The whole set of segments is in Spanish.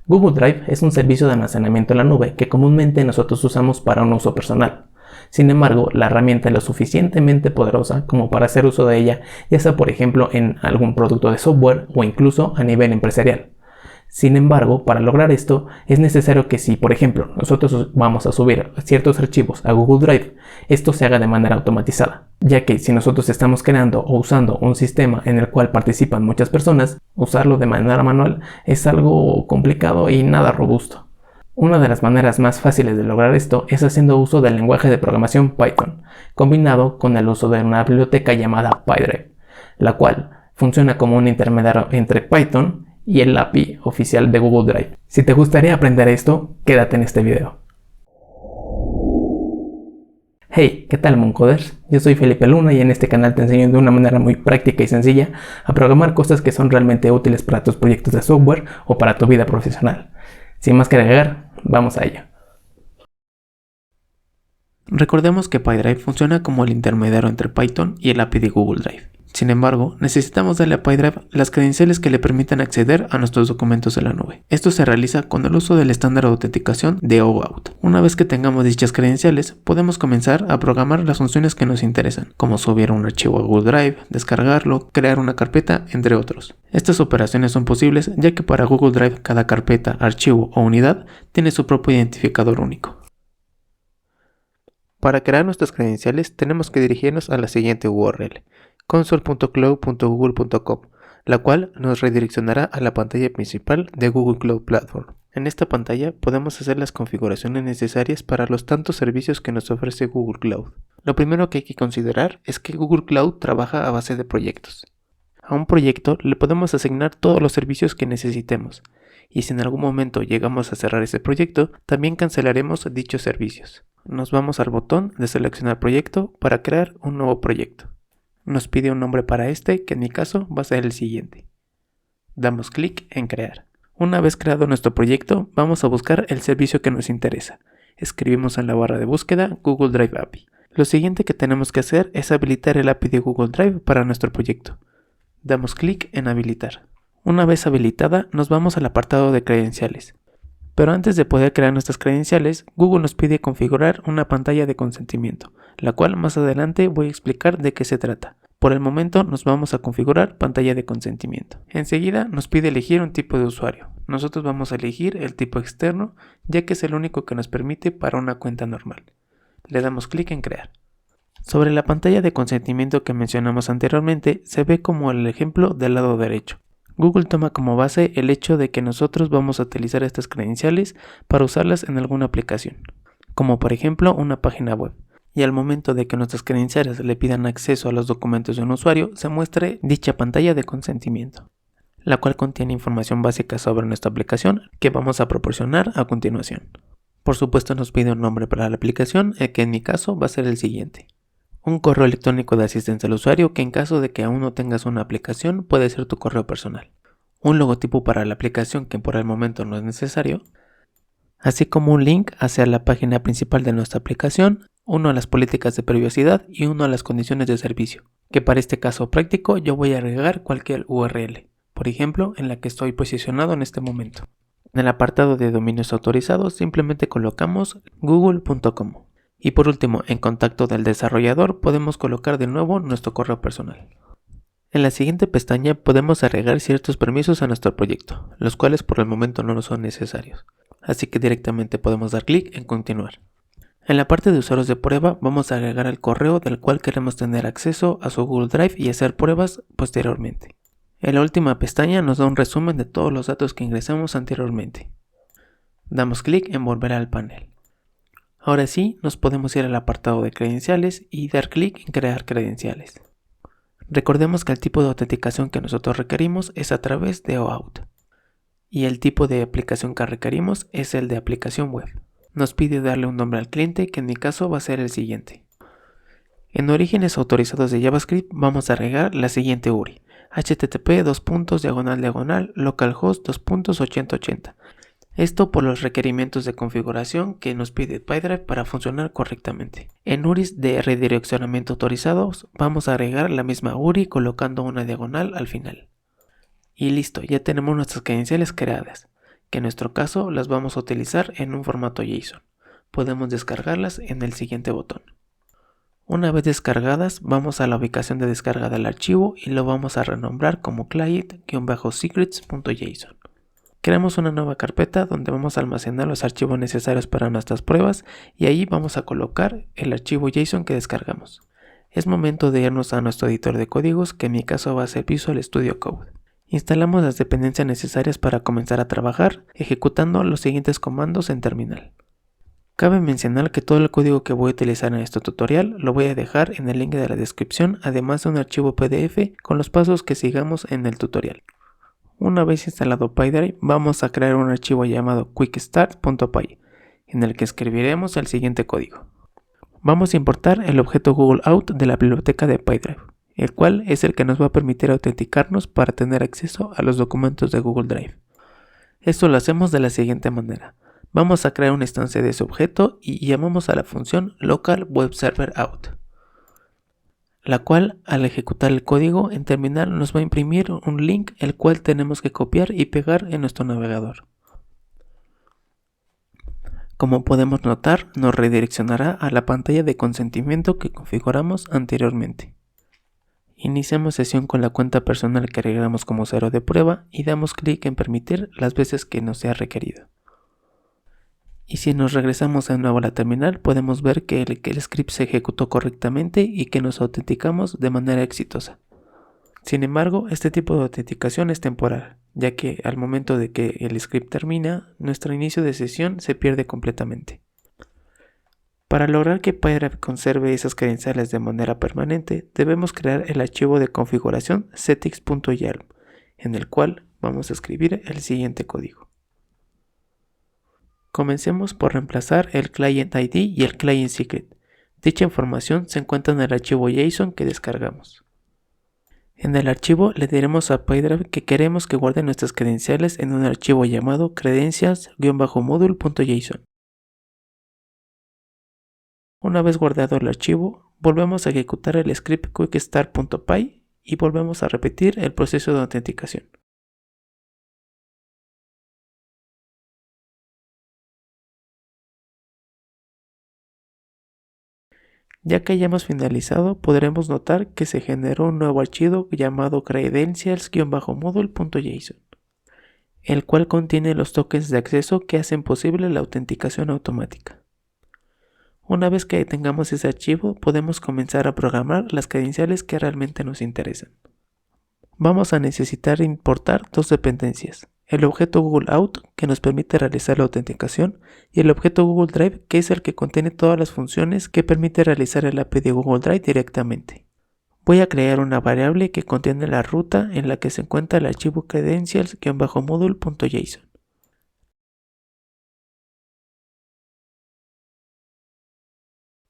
Google Drive es un servicio de almacenamiento en la nube que comúnmente nosotros usamos para un uso personal. Sin embargo, la herramienta es lo suficientemente poderosa como para hacer uso de ella, ya sea por ejemplo en algún producto de software o incluso a nivel empresarial. Sin embargo, para lograr esto, es necesario que si, por ejemplo, nosotros vamos a subir ciertos archivos a Google Drive, esto se haga de manera automatizada, ya que si nosotros estamos creando o usando un sistema en el cual participan muchas personas, usarlo de manera manual es algo complicado y nada robusto. Una de las maneras más fáciles de lograr esto es haciendo uso del lenguaje de programación Python, combinado con el uso de una biblioteca llamada PyDrive, la cual funciona como un intermediario entre Python y el API oficial de Google Drive. Si te gustaría aprender esto, quédate en este video. Hey, ¿qué tal Mooncoders? Yo soy Felipe Luna y en este canal te enseño de una manera muy práctica y sencilla a programar cosas que son realmente útiles para tus proyectos de software o para tu vida profesional. Sin más que agregar, vamos a ello. Recordemos que PyDrive funciona como el intermediario entre Python y el API de Google Drive. Sin embargo, necesitamos darle a PyDrive las credenciales que le permitan acceder a nuestros documentos en la nube. Esto se realiza con el uso del estándar de autenticación de OAuth. Una vez que tengamos dichas credenciales, podemos comenzar a programar las funciones que nos interesan, como subir un archivo a Google Drive, descargarlo, crear una carpeta, entre otros. Estas operaciones son posibles ya que para Google Drive cada carpeta, archivo o unidad tiene su propio identificador único. Para crear nuestras credenciales tenemos que dirigirnos a la siguiente URL: console.cloud.google.com, la cual nos redireccionará a la pantalla principal de Google Cloud Platform. En esta pantalla podemos hacer las configuraciones necesarias para los tantos servicios que nos ofrece Google Cloud. Lo primero que hay que considerar es que Google Cloud trabaja a base de proyectos. A un proyecto le podemos asignar todos los servicios que necesitemos, y si en algún momento llegamos a cerrar ese proyecto, también cancelaremos dichos servicios. Nos vamos al botón de seleccionar proyecto para crear un nuevo proyecto. Nos pide un nombre para este, que en mi caso va a ser el siguiente. Damos clic en crear. Una vez creado nuestro proyecto, vamos a buscar el servicio que nos interesa. Escribimos en la barra de búsqueda Google Drive API. Lo siguiente que tenemos que hacer es habilitar el API de Google Drive para nuestro proyecto. Damos clic en habilitar. Una vez habilitada, nos vamos al apartado de credenciales. Pero antes de poder crear nuestras credenciales, Google nos pide configurar una pantalla de consentimiento, la cual más adelante voy a explicar de qué se trata. Por el momento nos vamos a configurar pantalla de consentimiento. Enseguida nos pide elegir un tipo de usuario. Nosotros vamos a elegir el tipo externo, ya que es el único que nos permite para una cuenta normal. Le damos clic en crear. Sobre la pantalla de consentimiento que mencionamos anteriormente, se ve como el ejemplo del lado derecho. Google toma como base el hecho de que nosotros vamos a utilizar estas credenciales para usarlas en alguna aplicación, como por ejemplo una página web, y al momento de que nuestras credenciales le pidan acceso a los documentos de un usuario, se muestre dicha pantalla de consentimiento, la cual contiene información básica sobre nuestra aplicación que vamos a proporcionar a continuación. Por supuesto nos pide un nombre para la aplicación, que en mi caso va a ser el siguiente. Un correo electrónico de asistencia al usuario que en caso de que aún no tengas una aplicación puede ser tu correo personal. Un logotipo para la aplicación que por el momento no es necesario. Así como un link hacia la página principal de nuestra aplicación, uno a las políticas de privacidad y uno a las condiciones de servicio, que para este caso práctico yo voy a agregar cualquier URL, por ejemplo en la que estoy posicionado en este momento. En el apartado de dominios autorizados simplemente colocamos google.com. Y por último, en contacto del desarrollador podemos colocar de nuevo nuestro correo personal. En la siguiente pestaña podemos agregar ciertos permisos a nuestro proyecto, los cuales por el momento no nos son necesarios. Así que directamente podemos dar clic en continuar. En la parte de usuarios de prueba vamos a agregar el correo del cual queremos tener acceso a su Google Drive y hacer pruebas posteriormente. En la última pestaña nos da un resumen de todos los datos que ingresamos anteriormente. Damos clic en volver al panel. Ahora sí, nos podemos ir al apartado de credenciales y dar clic en crear credenciales. Recordemos que el tipo de autenticación que nosotros requerimos es a través de OAuth. Y el tipo de aplicación que requerimos es el de aplicación web. Nos pide darle un nombre al cliente que en mi caso va a ser el siguiente. En orígenes autorizados de JavaScript vamos a agregar la siguiente URI. http://localhost 2.8080. Esto por los requerimientos de configuración que nos pide PyDrive para funcionar correctamente. En URIs de redireccionamiento autorizados vamos a agregar la misma URI colocando una diagonal al final. Y listo, ya tenemos nuestras credenciales creadas. que en nuestro caso las vamos a utilizar en un formato JSON. Podemos descargarlas en el siguiente botón. Una vez descargadas, vamos a la ubicación de descarga del archivo y lo vamos a renombrar como client-secrets.json. Creamos una nueva carpeta donde vamos a almacenar los archivos necesarios para nuestras pruebas y ahí vamos a colocar el archivo JSON que descargamos. Es momento de irnos a nuestro editor de códigos, que en mi caso va a ser Visual Studio Code. Instalamos las dependencias necesarias para comenzar a trabajar, ejecutando los siguientes comandos en terminal. Cabe mencionar que todo el código que voy a utilizar en este tutorial lo voy a dejar en el link de la descripción, además de un archivo PDF con los pasos que sigamos en el tutorial. Una vez instalado PyDrive, vamos a crear un archivo llamado quickstart.py, en el que escribiremos el siguiente código. Vamos a importar el objeto Google Out de la biblioteca de PyDrive, el cual es el que nos va a permitir autenticarnos para tener acceso a los documentos de Google Drive. Esto lo hacemos de la siguiente manera. Vamos a crear una instancia de ese objeto y llamamos a la función local web server out, la cual al ejecutar el código en terminal nos va a imprimir un link el cual tenemos que copiar y pegar en nuestro navegador. Como podemos notar, nos redireccionará a la pantalla de consentimiento que configuramos anteriormente. Iniciamos sesión con la cuenta personal que agregamos como cero de prueba y damos clic en permitir las veces que nos sea requerido. Y si nos regresamos de nuevo a la terminal, podemos ver que el script se ejecutó correctamente y que nos autenticamos de manera exitosa. Sin embargo, este tipo de autenticación es temporal, ya que al momento de que el script termina, nuestro inicio de sesión se pierde completamente. Para lograr que PyDrive conserve esas credenciales de manera permanente, debemos crear el archivo de configuración settings.yaml, en el cual vamos a escribir el siguiente código. Comencemos por reemplazar el client ID y el client secret. Dicha información se encuentra en el archivo JSON que descargamos. En el archivo le diremos a PyDrive que queremos que guarde nuestras credenciales en un archivo llamado credentials-module.json. Una vez guardado el archivo, volvemos a ejecutar el script quickstart.py y volvemos a repetir el proceso de autenticación. Ya que hayamos finalizado, podremos notar que se generó un nuevo archivo llamado credentials-module.json, el cual contiene los tokens de acceso que hacen posible la autenticación automática. Una vez que tengamos ese archivo, podemos comenzar a programar las credenciales que realmente nos interesan. Vamos a necesitar importar dos dependencias: el objeto Google Out, que nos permite realizar la autenticación, y el objeto Google Drive, que es el que contiene todas las funciones que permite realizar el API de Google Drive directamente. Voy a crear una variable que contiene la ruta en la que se encuentra el archivo credentials-module.json.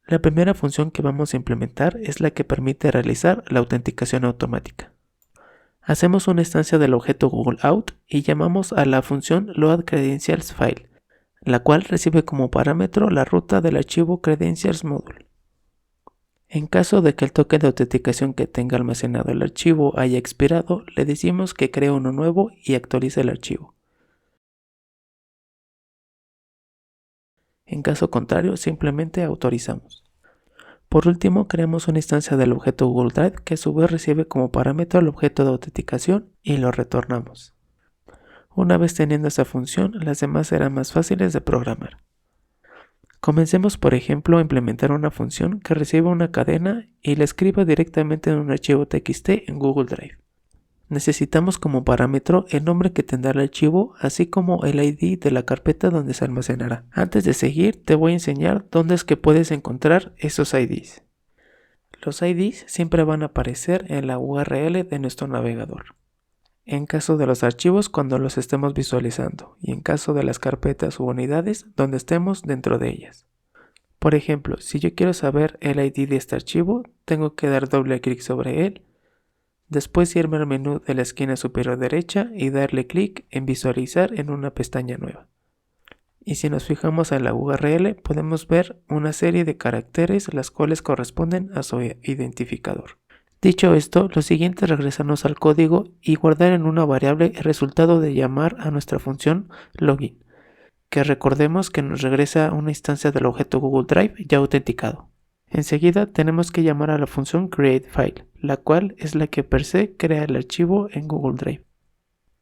La primera función que vamos a implementar es la que permite realizar la autenticación automática. Hacemos una instancia del objeto Google Out y llamamos a la función loadCredentialsFile, la cual recibe como parámetro la ruta del archivo credentials-module. En caso de que el token de autenticación que tenga almacenado el archivo haya expirado, le decimos que cree uno nuevo y actualice el archivo. En caso contrario, simplemente autorizamos. Por último, creamos una instancia del objeto Google Drive que a su vez recibe como parámetro el objeto de autenticación y lo retornamos. Una vez teniendo esta función, las demás serán más fáciles de programar. Comencemos, por ejemplo, a implementar una función que reciba una cadena y la escriba directamente en un archivo TXT en Google Drive. Necesitamos como parámetro el nombre que tendrá el archivo, así como el ID de la carpeta donde se almacenará. Antes de seguir, te voy a enseñar dónde es que puedes encontrar esos IDs. Los IDs siempre van a aparecer en la URL de nuestro navegador. En caso de los archivos, cuando los estemos visualizando, y en caso de las carpetas u unidades, donde estemos dentro de ellas. Por ejemplo, si yo quiero saber el ID de este archivo, tengo que dar doble clic sobre él, después irme al menú de la esquina superior derecha y darle clic en visualizar en una pestaña nueva. Y si nos fijamos en la URL, podemos ver una serie de caracteres las cuales corresponden a su identificador. Dicho esto, lo siguiente es regresarnos al código y guardar en una variable el resultado de llamar a nuestra función login, que recordemos que nos regresa una instancia del objeto Google Drive ya autenticado. Enseguida tenemos que llamar a la función createFile, la cual es la que per se crea el archivo en Google Drive.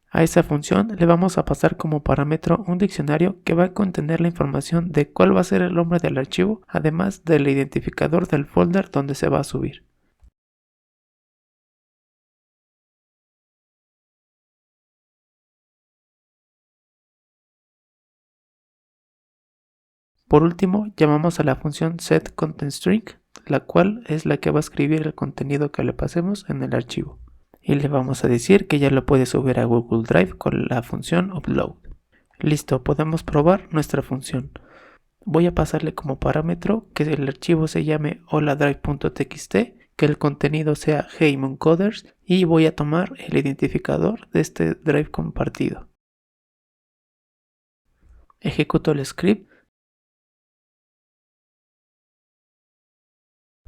A esa función le vamos a pasar como parámetro un diccionario que va a contener la información de cuál va a ser el nombre del archivo, además del identificador del folder donde se va a subir. Por último, llamamos a la función setContentString, la cual es la que va a escribir el contenido que le pasemos en el archivo. Y le vamos a decir que ya lo puede subir a Google Drive con la función upload. Listo, podemos probar nuestra función. Voy a pasarle como parámetro que el archivo se llame holadrive.txt, que el contenido sea HeyMoonCoders y voy a tomar el identificador de este drive compartido. Ejecuto el script.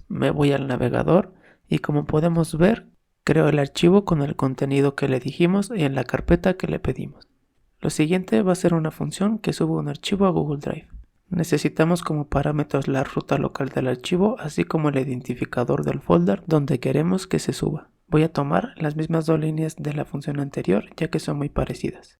Me voy al navegador y como podemos ver, creo el archivo con el contenido que le dijimos y en la carpeta que le pedimos. Lo siguiente va a ser una función que suba un archivo a Google Drive. Necesitamos como parámetros la ruta local del archivo, así como el identificador del folder donde queremos que se suba. Voy a tomar las mismas dos líneas de la función anterior, ya que son muy parecidas.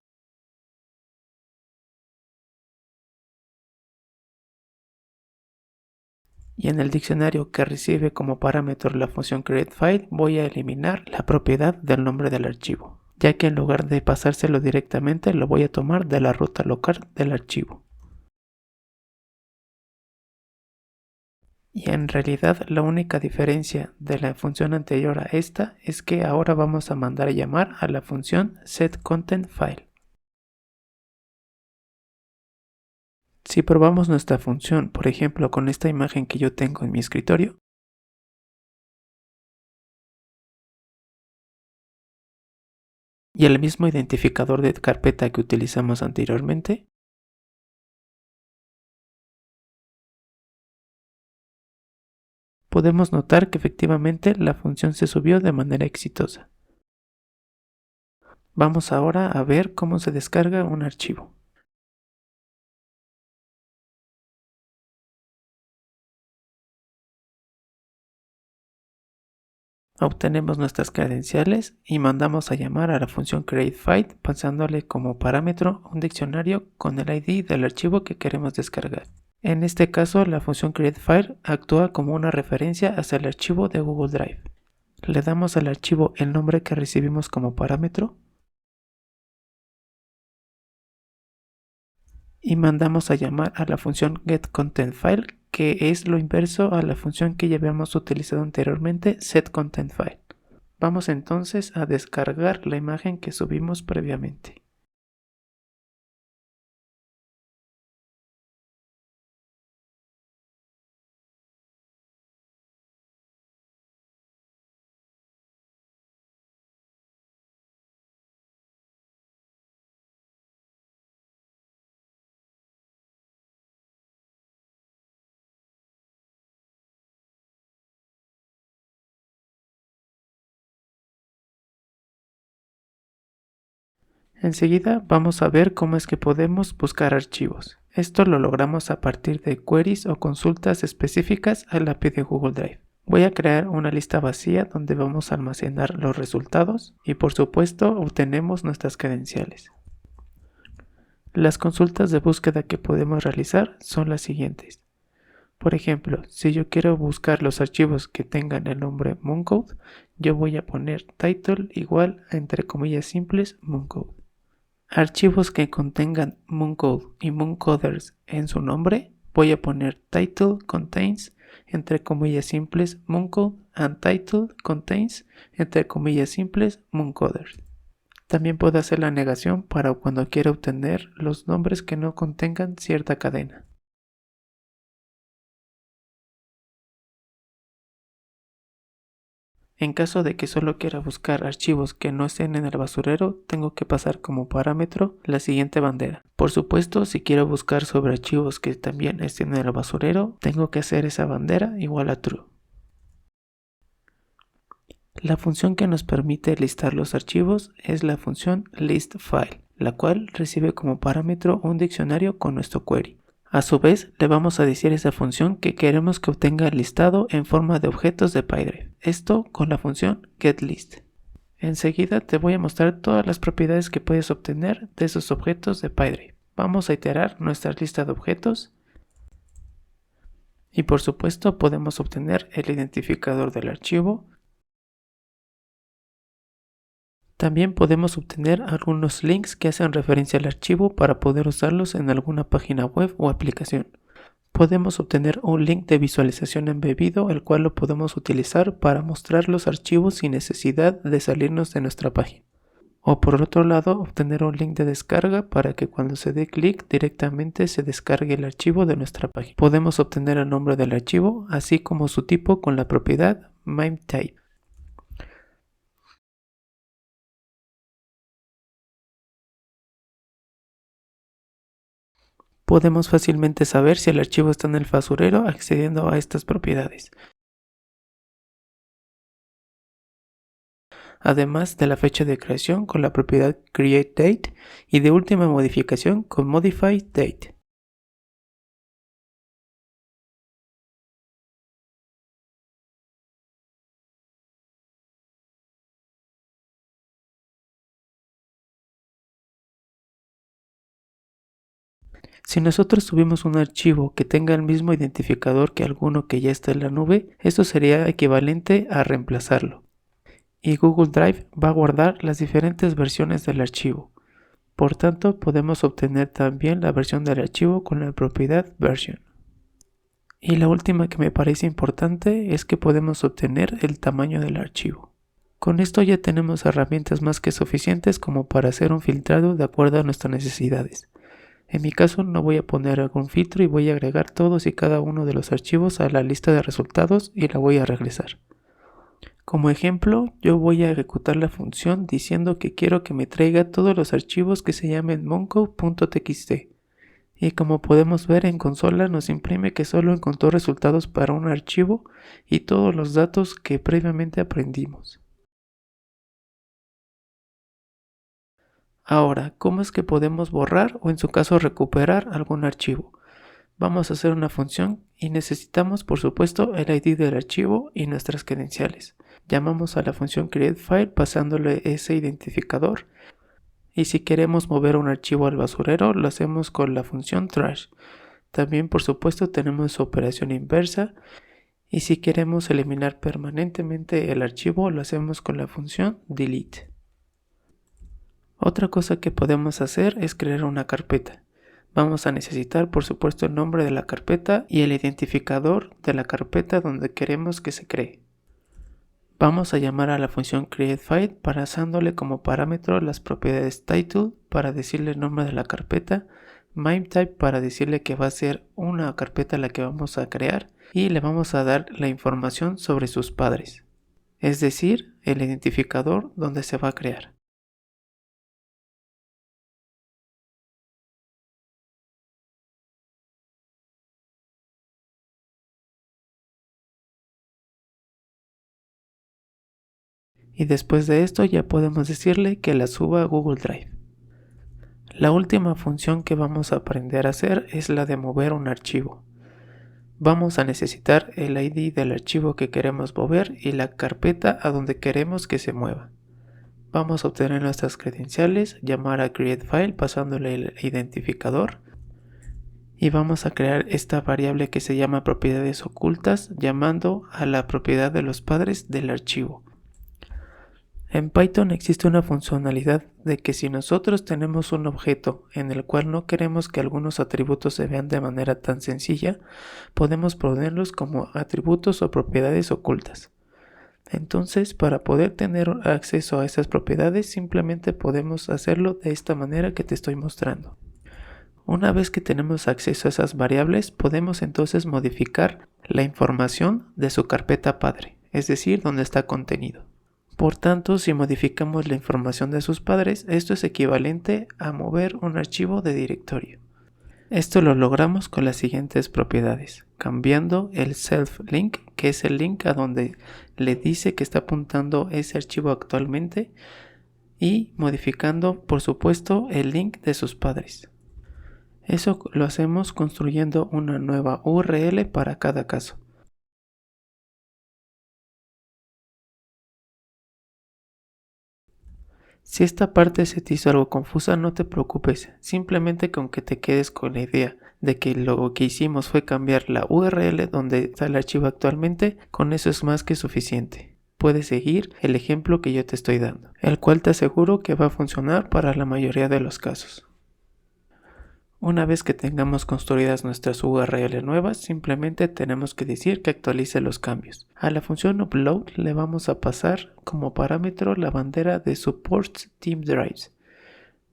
Y en el diccionario que recibe como parámetro la función createFile voy a eliminar la propiedad del nombre del archivo, ya que en lugar de pasárselo directamente lo voy a tomar de la ruta local del archivo. Y en realidad la única diferencia de la función anterior a esta es que ahora vamos a mandar a llamar a la función setContentFile. Si probamos nuestra función, por ejemplo con esta imagen que yo tengo en mi escritorio, y el mismo identificador de carpeta que utilizamos anteriormente, podemos notar que efectivamente la función se subió de manera exitosa. Vamos ahora a ver cómo se descarga un archivo. Obtenemos nuestras credenciales y mandamos a llamar a la función createFile pasándole como parámetro un diccionario con el ID del archivo que queremos descargar. En este caso, la función createFile actúa como una referencia hacia el archivo de Google Drive. Le damos al archivo el nombre que recibimos como parámetro y mandamos a llamar a la función getContentFile, que es lo inverso a la función que ya habíamos utilizado anteriormente, setContentFile. Vamos entonces a descargar la imagen que subimos previamente. Enseguida vamos a ver cómo es que podemos buscar archivos. Esto lo logramos a partir de queries o consultas específicas al API de Google Drive. Voy a crear una lista vacía donde vamos a almacenar los resultados y por supuesto obtenemos nuestras credenciales. Las consultas de búsqueda que podemos realizar son las siguientes. Por ejemplo, si yo quiero buscar los archivos que tengan el nombre Mooncode, yo voy a poner title igual a entre comillas simples Mooncode. Archivos que contengan Mooncode y Mooncoders en su nombre, voy a poner title contains entre comillas simples Mooncode and title contains entre comillas simples Mooncoders. También puedo hacer la negación para cuando quiera obtener los nombres que no contengan cierta cadena. En caso de que solo quiera buscar archivos que no estén en el basurero, tengo que pasar como parámetro la siguiente bandera. Por supuesto, si quiero buscar sobre archivos que también estén en el basurero, tengo que hacer esa bandera igual a true. La función que nos permite listar los archivos es la función listFile, la cual recibe como parámetro un diccionario con nuestro query. A su vez, le vamos a decir a esa función que queremos que obtenga el listado en forma de objetos de PyDrive. Esto con la función getList. Enseguida te voy a mostrar todas las propiedades que puedes obtener de esos objetos de PyDrive. Vamos a iterar nuestra lista de objetos y por supuesto podemos obtener el identificador del archivo. También podemos obtener algunos links que hacen referencia al archivo para poder usarlos en alguna página web o aplicación. Podemos obtener un link de visualización embebido, el cual lo podemos utilizar para mostrar los archivos sin necesidad de salirnos de nuestra página. O por otro lado, obtener un link de descarga para que cuando se dé clic directamente se descargue el archivo de nuestra página. Podemos obtener el nombre del archivo, así como su tipo con la propiedad MIME_type. Podemos fácilmente saber si el archivo está en el basurero accediendo a estas propiedades, además de la fecha de creación con la propiedad createDate y de última modificación con modifyDate. Si nosotros subimos un archivo que tenga el mismo identificador que alguno que ya está en la nube, esto sería equivalente a reemplazarlo. Y Google Drive va a guardar las diferentes versiones del archivo. Por tanto, podemos obtener también la versión del archivo con la propiedad version. Y la última que me parece importante es que podemos obtener el tamaño del archivo. Con esto ya tenemos herramientas más que suficientes como para hacer un filtrado de acuerdo a nuestras necesidades. En mi caso no voy a poner algún filtro y voy a agregar todos y cada uno de los archivos a la lista de resultados y la voy a regresar. Como ejemplo, yo voy a ejecutar la función diciendo que quiero que me traiga todos los archivos que se llamen mongo.txt. Y como podemos ver en consola nos imprime que solo encontró resultados para un archivo y todos los datos que previamente aprendimos. Ahora, ¿cómo es que podemos borrar o en su caso recuperar algún archivo? Vamos a hacer una función y necesitamos por supuesto el ID del archivo y nuestras credenciales. Llamamos a la función createFile pasándole ese identificador y si queremos mover un archivo al basurero lo hacemos con la función trash. También por supuesto tenemos su operación inversa y si queremos eliminar permanentemente el archivo lo hacemos con la función delete. Otra cosa que podemos hacer es crear una carpeta. Vamos a necesitar por supuesto el nombre de la carpeta y el identificador de la carpeta donde queremos que se cree. Vamos a llamar a la función createFile pasándole como parámetro las propiedades title para decirle el nombre de la carpeta, MIME_type para decirle que va a ser una carpeta la que vamos a crear y le vamos a dar la información sobre sus padres, es decir, el identificador donde se va a crear. Y después de esto ya podemos decirle que la suba a Google Drive. La última función que vamos a aprender a hacer es la de mover un archivo. Vamos a necesitar el ID del archivo que queremos mover y la carpeta a donde queremos que se mueva. Vamos a obtener nuestras credenciales, llamar a createFile pasándole el identificador y vamos a crear esta variable que se llama propiedades ocultas llamando a la propiedad de los padres del archivo. En Python existe una funcionalidad de que si nosotros tenemos un objeto en el cual no queremos que algunos atributos se vean de manera tan sencilla, podemos ponerlos como atributos o propiedades ocultas. Entonces, para poder tener acceso a esas propiedades, simplemente podemos hacerlo de esta manera que te estoy mostrando. Una vez que tenemos acceso a esas variables, podemos entonces modificar la información de su carpeta padre, es decir, donde está contenido. Por tanto, si modificamos la información de sus padres, esto es equivalente a mover un archivo de directorio. Esto lo logramos con las siguientes propiedades, cambiando el self link, que es el link a donde le dice que está apuntando ese archivo actualmente, y modificando, por supuesto, el link de sus padres. Eso lo hacemos construyendo una nueva URL para cada caso. Si esta parte se te hizo algo confusa, no te preocupes, simplemente con que te quedes con la idea de que lo que hicimos fue cambiar la URL donde está el archivo actualmente, con eso es más que suficiente. Puedes seguir el ejemplo que yo te estoy dando, el cual te aseguro que va a funcionar para la mayoría de los casos. Una vez que tengamos construidas nuestras URL nuevas, simplemente tenemos que decir que actualice los cambios. A la función upload le vamos a pasar como parámetro la bandera de supports team drives,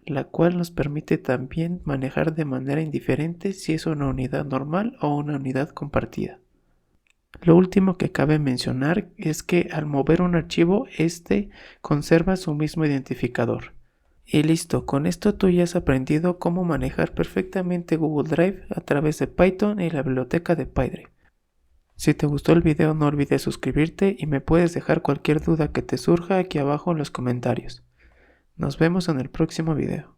la cual nos permite también manejar de manera indiferente si es una unidad normal o una unidad compartida. Lo último que cabe mencionar es que al mover un archivo, este conserva su mismo identificador. Y listo, con esto tú ya has aprendido cómo manejar perfectamente Google Drive a través de Python y la biblioteca de PyDrive. Si te gustó el video no olvides suscribirte y me puedes dejar cualquier duda que te surja aquí abajo en los comentarios. Nos vemos en el próximo video.